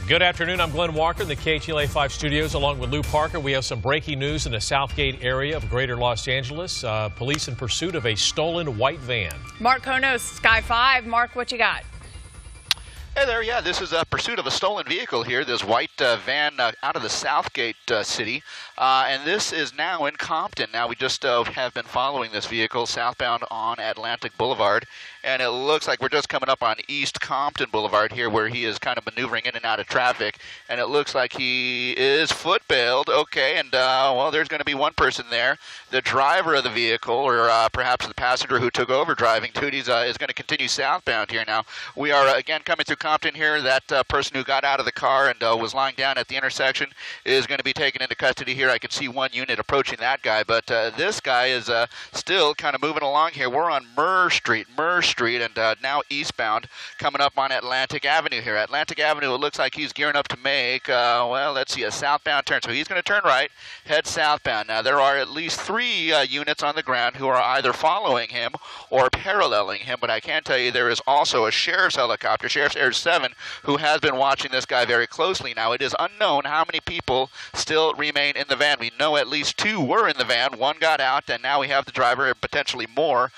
Good afternoon. I'm Glenn Walker in the KTLA 5 studios along with Lou Parker. We have some breaking news in the Southgate area of Greater Los Angeles. Police in pursuit of a stolen white van. Mark Konos, Sky 5. Mark, what you got? Hey there, yeah, this is a pursuit of a stolen vehicle here, this white van out of the Southgate city, and this is now in Compton. Now, we just have been following this vehicle southbound on Atlantic Boulevard, and it looks like we're just coming up on East Compton Boulevard here where he is kind of maneuvering in and out of traffic, and it looks like he is foot-bailed, okay, and, well, there's going to be one person there. The driver of the vehicle, or perhaps the passenger who took over driving duties, is going to continue southbound here. Now, we are, again, coming through Compton here. That person who got out of the car and was lying down at the intersection is going to be taken into custody here. I can see one unit approaching that guy, but this guy is still kind of moving along here. We're on Murr Street, and now eastbound, coming up on Atlantic Avenue here. Atlantic Avenue, it looks like he's gearing up to make, well, let's see, a southbound turn. So he's going to turn right, head southbound. Now, there are at least 3 units on the ground who are either following him or paralleling him, but I can tell you there is also a sheriff's helicopter, Sheriff's Air 7, who has been watching this guy very closely. Now, it is unknown how many people still remain in the van. We know at least 2 were in the van. 1 got out, and now we have the driver and potentially more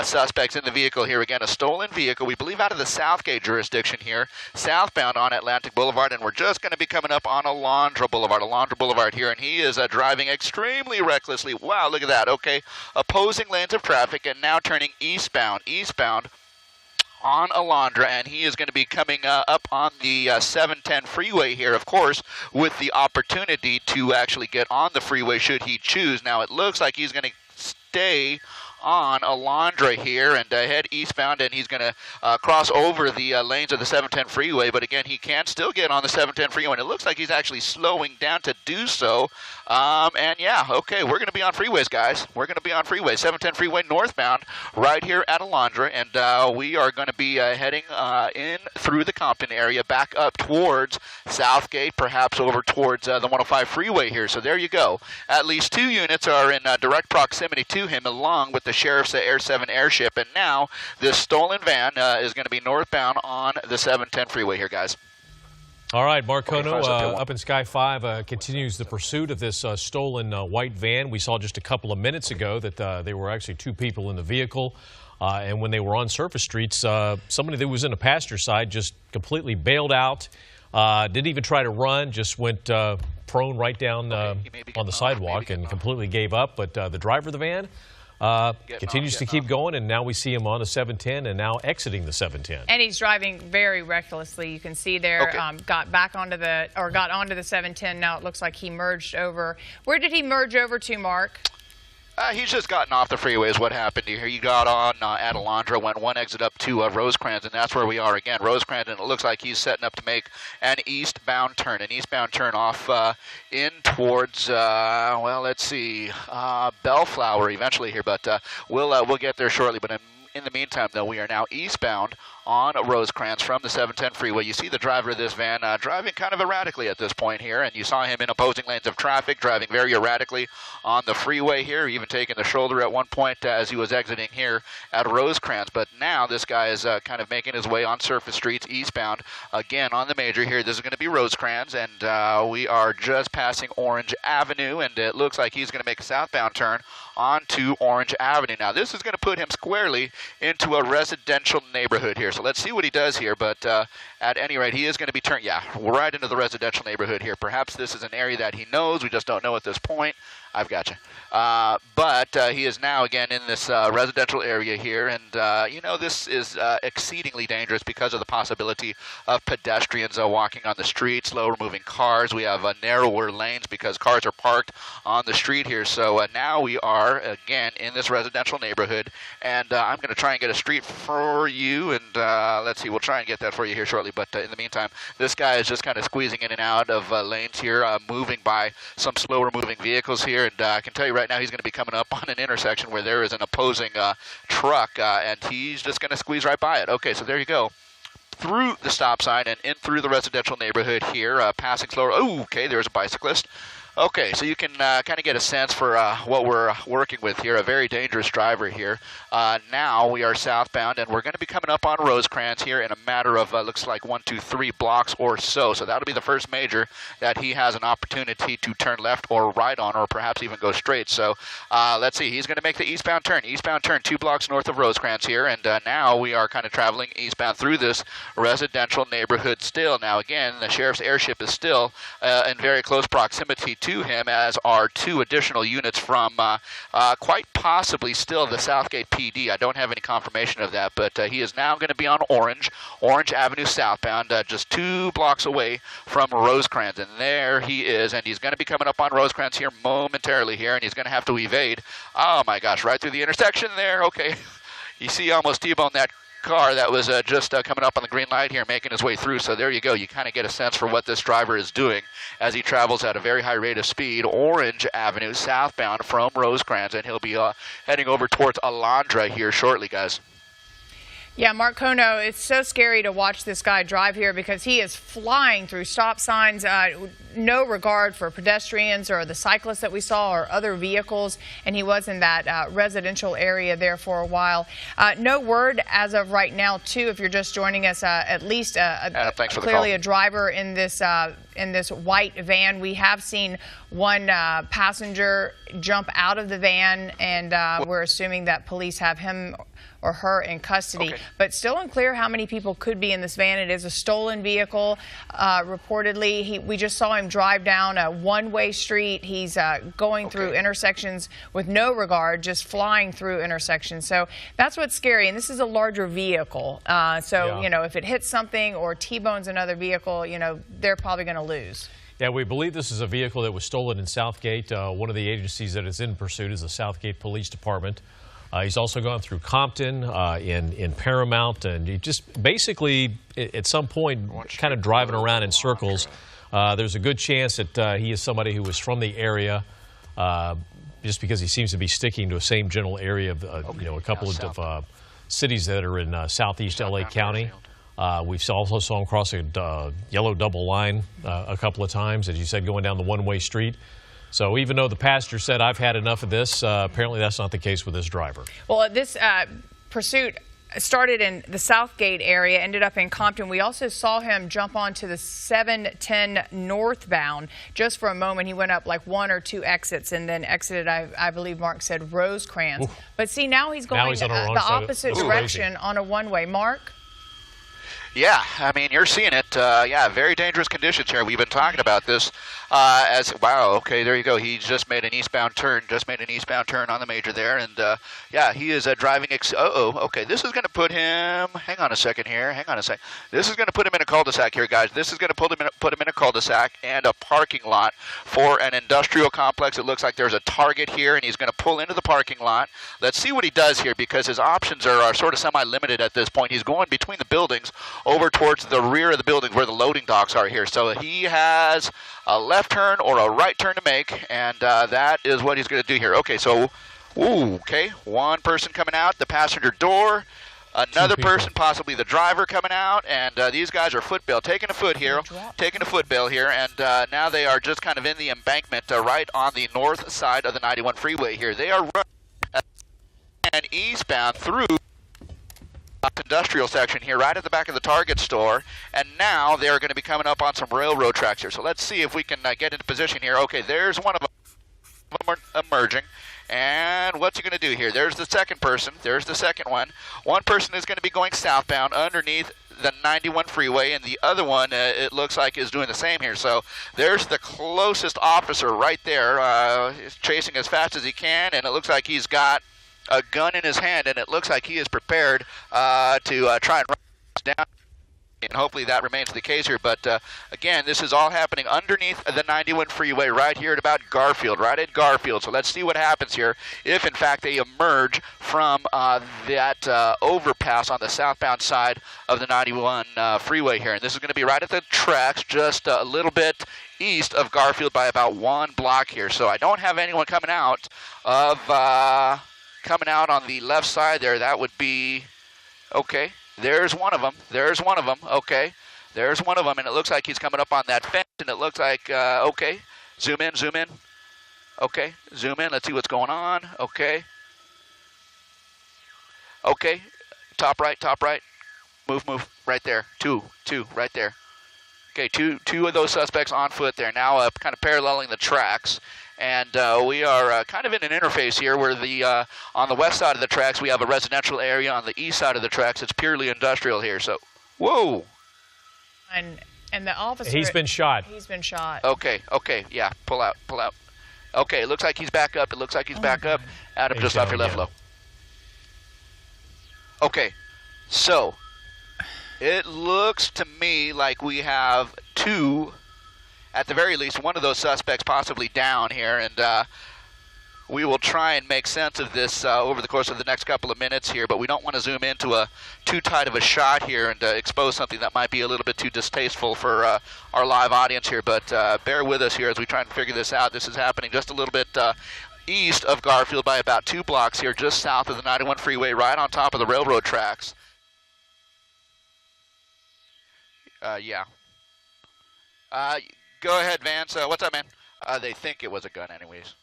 suspects in the vehicle here. Again, a stolen vehicle, we believe out of the Southgate jurisdiction here, southbound on Atlantic Boulevard, and we're just going to be coming up on Alondra Boulevard here, and he is driving extremely recklessly. Wow, look at that. Okay, opposing lanes of traffic, and now turning eastbound on Alondra, and he is going to be coming up on the 710 freeway here, of course, with the opportunity to actually get on the freeway should he choose. Now, it looks like he's going to stay on Alondra here and head eastbound, and he's going to cross over the lanes of the 710 freeway, but again, he can still get on the 710 freeway, and it looks like he's actually slowing down to do so. And yeah, okay, we're going to be on freeways, guys. We're going to be on freeway, 710 freeway northbound right here at Alondra, and we are going to be heading in through the Compton area back up towards Southgate, perhaps over towards the 105 freeway here. So there you go. At least 2 units are in direct proximity to him, along with the Sheriff's Air 7 airship, and now this stolen van is going to be northbound on the 710 freeway here, guys. All right, Mark Kono up in Sky 5 continues the pursuit of this stolen white van. We saw just a couple of minutes ago that there were actually 2 people in the vehicle, and when they were on surface streets, somebody that was in the passenger side just completely bailed out, didn't even try to run, just went prone right down on the sidewalk and completely gave up. But the driver of the van continues to keep going, and now we see him on the 710 and now exiting the 710. And he's driving very recklessly. You can see there, got onto the 710. Now it looks like he merged over. Where did he merge over to, Mark? He's just gotten off the freeway is what happened here. He got on at Alondra, went 1 exit up to Rosecrans, and that's where we are again. Rosecrans, and it looks like he's setting up to make an eastbound turn off in towards, well, let's see, Bellflower eventually here, but we'll get there shortly. But in the meantime, though, we are now eastbound on Rosecrans from the 710 freeway. You see the driver of this van driving kind of erratically at this point here, and you saw him in opposing lanes of traffic, driving very erratically on the freeway here, even taking the shoulder at one point as he was exiting here at Rosecrans. But now this guy is kind of making his way on surface streets eastbound, again on the major here. This is going to be Rosecrans, and we are just passing Orange Avenue, and it looks like he's going to make a southbound turn onto Orange Avenue. Now, this is going to put him squarely into a residential neighborhood here. So let's see what he does here, but at any rate, he is going to be turned, right into the residential neighborhood here. Perhaps this is an area that he knows. We just don't know at this point. I've got you. But he is now, again, in this residential area here, and, you know, this is exceedingly dangerous because of the possibility of pedestrians walking on the street, slower-moving cars. We have narrower lanes because cars are parked on the street here. So now we are, again, in this residential neighborhood, and I'm going to try and get a street for you, and let's see, we'll try and get that for you here shortly. But in the meantime, this guy is just kind of squeezing in and out of lanes here, moving by some slower-moving vehicles here. And I can tell you right now, he's going to be coming up on an intersection where there is an opposing truck, and he's just going to squeeze right by it. Okay, so there you go. Through the stop sign and in through the residential neighborhood here, passing slower. Oh, okay, there's a bicyclist. Okay, so you can kind of get a sense for what we're working with here. A very dangerous driver here. Now we are southbound, and we're going to be coming up on Rosecrans here in a matter of, looks like 1, 2, 3 blocks or so. So that'll be the first major that he has an opportunity to turn left or right on, or perhaps even go straight. So let's see. He's going to make the eastbound turn. Eastbound turn 2 blocks north of Rosecrans here, and now we are kind of traveling eastbound through this residential neighborhood still. Now, again, the sheriff's airship is still in very close proximity to him, as are 2 additional units from quite possibly still the Southgate PD. I don't have any confirmation of that, but he is now going to be on Orange Avenue southbound, just 2 blocks away from Rosecrans, and there he is, and he's going to be coming up on Rosecrans here momentarily here, and he's going to have to evade. Oh my gosh, right through the intersection there. Okay, you see almost T-bone that car that was just coming up on the green light here, making his way through. So there you go. You kind of get a sense for what this driver is doing as he travels at a very high rate of speed. Orange Avenue southbound from Rosecrans, and he'll be heading over towards Alondra here shortly, guys. Yeah, Mark Kono, it's so scary to watch this guy drive here because he is flying through stop signs, no regard for pedestrians or the cyclists that we saw or other vehicles, and he was in that residential area there for a while. No word as of right now, too, if you're just joining us, at least clearly a driver in this white van. We have seen one passenger jump out of the van, and we're assuming that police have him or her in custody, but still unclear how many people could be in this van. It is a stolen vehicle, reportedly. We just saw him drive down a one-way street. He's going through intersections with no regard, just flying through intersections. So that's what's scary, and this is a larger vehicle. You know, if it hits something or T-bones another vehicle, you know, they're probably going to lose. Yeah, we believe this is a vehicle that was stolen in Southgate. One of the agencies that is in pursuit is the Southgate Police Department. He's also gone through Compton, in Paramount, and he just basically, at some point, kind of driving around in circles. There's a good chance that he is somebody who was from the area, just because he seems to be sticking to the same general area of, you know, a couple of cities that are in southeast LA County. We've also saw him cross a yellow double line a couple of times, as you said, going down the one-way street. So even though the passenger said, I've had enough of this, apparently that's not the case with this driver. Well, this pursuit started in the Southgate area, ended up in Compton. We also saw him jump onto the 710 northbound just for a moment. He went up like 1 or 2 exits and then exited, I believe Mark said, Rosecrans. Ooh. But see, now he's going the opposite direction on a one-way. Mark? Yeah, I mean, you're seeing it. Yeah, very dangerous conditions here. We've been talking about this wow, okay, there you go. He just made an eastbound turn, on the major there. And, yeah, he is driving. Okay, this is going to put him, hang on a second here. This is going to put him in a cul-de-sac here, guys. This is going to put him in a cul-de-sac and a parking lot for an industrial complex. It looks like there's a Target here, and he's going to pull into the parking lot. Let's see what he does here, because his options are sort of semi-limited at this point. He's going between the buildings over towards the rear of the building where the loading docks are here. So he has a left turn or a right turn to make, and that is what he's going to do here. Okay, so, okay, one person coming out the passenger door, another person, possibly the driver, coming out, and these guys are taking a footbill here, and now they are just kind of in the embankment right on the north side of the 91 freeway here. They are running eastbound through industrial section here right at the back of the Target store, and now they're going to be coming up on some railroad tracks here. So let's see if we can get into position here. Okay, there's one of them emerging, and what's he going to do here? There's the second person. There's the second one. One person is going to be going southbound underneath the 91 freeway, and the other one, it looks like, is doing the same here. So there's the closest officer right there, chasing as fast as he can, and it looks like he's got a gun in his hand, and it looks like he is prepared to try and run us down, and hopefully that remains the case here. But again, this is all happening underneath the 91 freeway right here at about Garfield, So let's see what happens here if, in fact, they emerge from that overpass on the southbound side of the 91 freeway here. And this is going to be right at the tracks, just a little bit east of Garfield by about 1 block here. So I don't have anyone coming out on the left side there. That would be, okay, there's one of them, okay, there's one of them, and it looks like he's coming up on that fence, and it looks like, okay, Zoom in, zoom in. Okay, zoom in. Let's see what's going on. Okay. Okay, top right, top right. Move, move, right there. Two, right there. Okay, two of those suspects on foot there. Now kind of paralleling the tracks. And we are kind of in an interface here where on the west side of the tracks we have a residential area. On the east side of the tracks it's purely industrial here. So, whoa. And the officer... He's been shot. He's been shot. Okay, yeah, pull out. Okay, it looks like he's back up. Back up. Adam, just off your left low. Okay, so it looks to me like we have two, at the very least, one of those suspects possibly down here, and we will try and make sense of this over the course of the next couple of minutes here, but we don't want to zoom into too tight of a shot here and expose something that might be a little bit too distasteful for our live audience here, but bear with us here as we try and figure this out. This is happening just a little bit east of Garfield by about 2 blocks here, just south of the 91 freeway, right on top of the railroad tracks. Yeah. Go ahead, Vance. What's up, man? They think it was a gun anyways.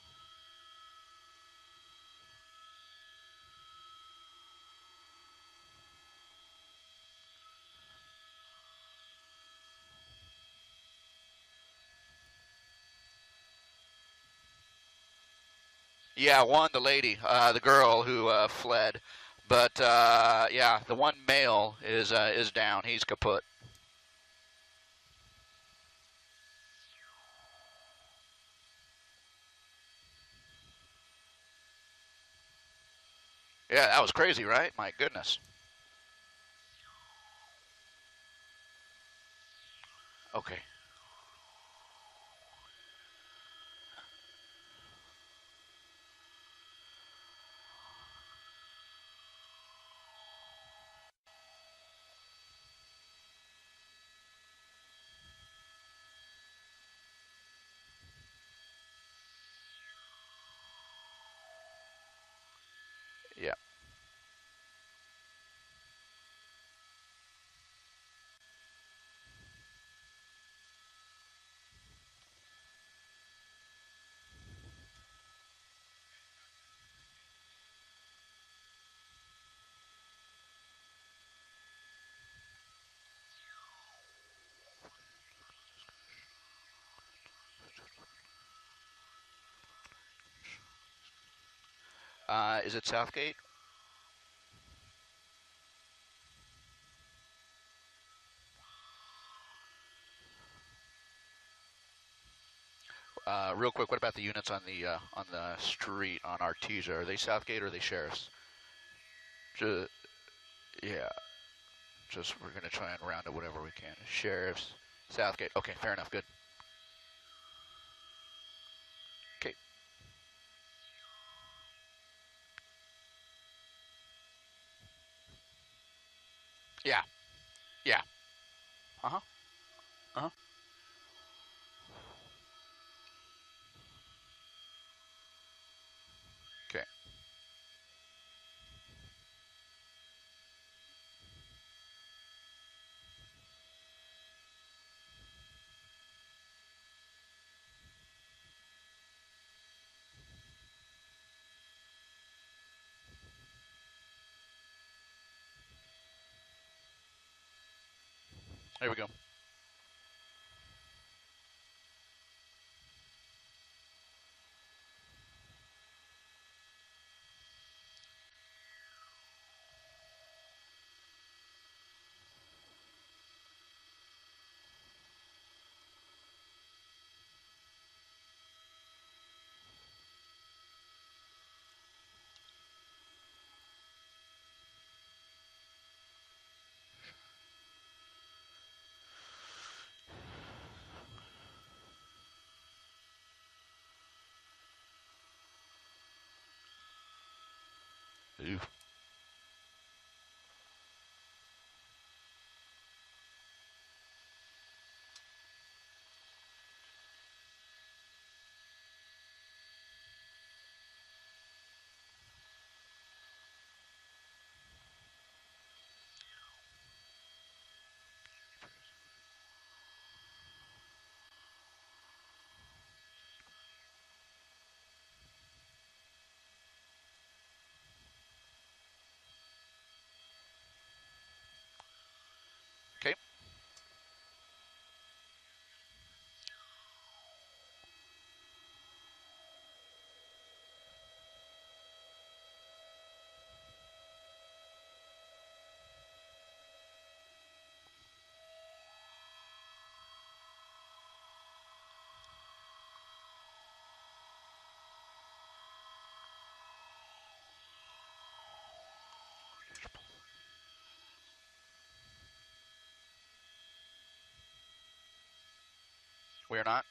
Yeah, one, the lady, the girl who fled. But, yeah, the one male is down. He's kaput. Yeah, that was crazy, right? My goodness. Okay. Yeah. Is it Southgate? Real quick, what about the units on the street on Artesia? Are they Southgate or are they sheriffs? Yeah. We're gonna try and round it whatever we can. Sheriffs, Southgate. Okay, fair enough. Good. Okay. Yeah. Yeah. Uh-huh. Uh-huh. Okay. There we go. We are not.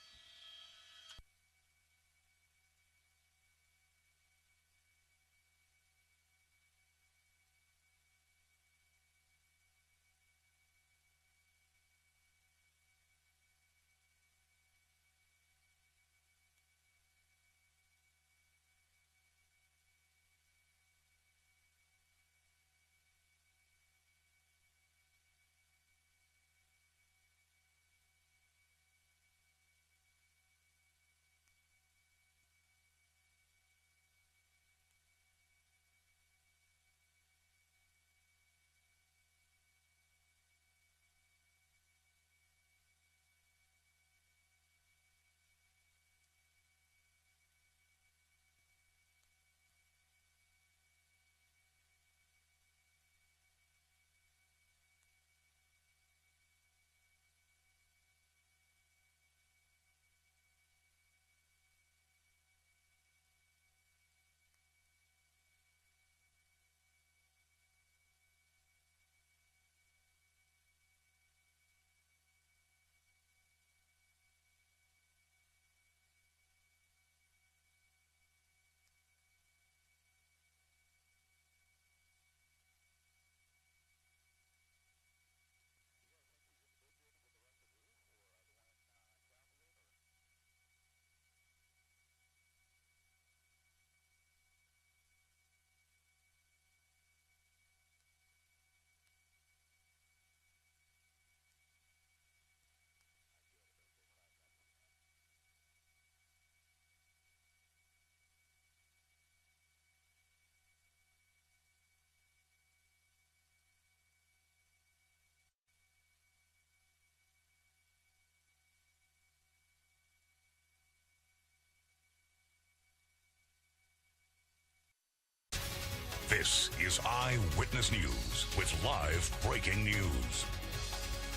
This is Eyewitness News with live breaking news.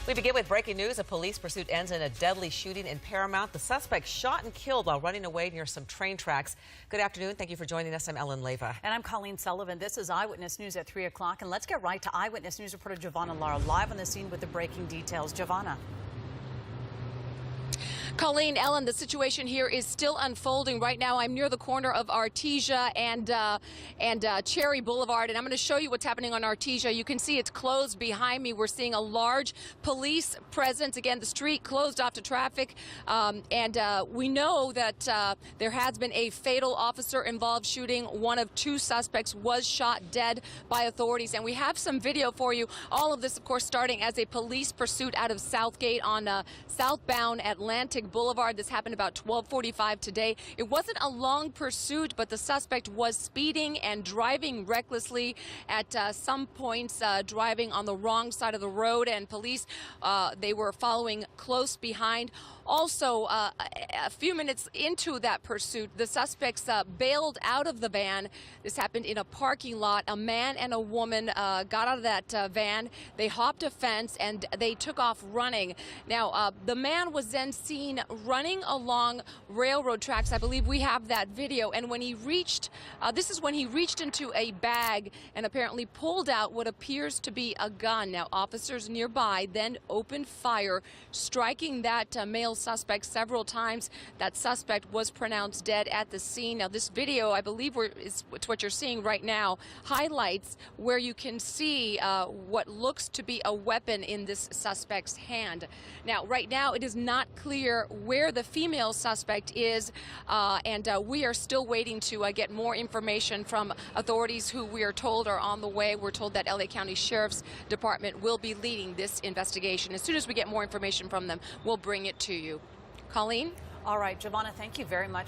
We begin with breaking news. A police pursuit ends in a deadly shooting in Paramount. The suspect shot and killed while running away near some train tracks. Good afternoon. Thank you for joining us. I'm Ellen Leyva. And I'm Colleen Sullivan. This is Eyewitness News at 3 o'clock. And let's get right to Eyewitness News reporter Giovanna Lara live on the scene with the breaking details. Giovanna. Colleen, Ellen, the situation here is still unfolding right now. I'm near the corner of Artesia and Cherry Boulevard, and I'm going to show you what's happening on Artesia. You can see it's closed behind me. We're seeing a large police presence. Again, the street closed off to traffic, and we know that there has been a fatal officer-involved shooting. One of two suspects was shot dead by authorities, and we have some video for you. All of this, of course, starting as a police pursuit out of Southgate on southbound Atlantic Boulevard. This happened about 12:45 today. It wasn't a long pursuit, but the suspect was speeding and driving recklessly at some points, driving on the wrong side of the road, and police, they were following close behind. Also, a few minutes into that pursuit, the suspects bailed out of the van. This happened in a parking lot. A man and a woman got out of that van. They hopped a fence and they took off running. Now, the man was then seen running along railroad tracks. I believe we have that video. And when he reached, this is when he reached into a bag and apparently pulled out what appears to be a gun. Now, officers nearby then opened fire, striking that male suspect several times. That suspect was pronounced dead at the scene. Now, this video, I believe it's what you're seeing right now, highlights where you can see what looks to be a weapon in this suspect's hand. Now, right now, it is not clear where the female suspect is, and we are still waiting to get more information from authorities who we are told are on the way. We're told that LA County Sheriff's Department will be leading this investigation. As soon as we get more information from them, we'll bring it to you. Colleen? All right, Giovanna, thank you very much.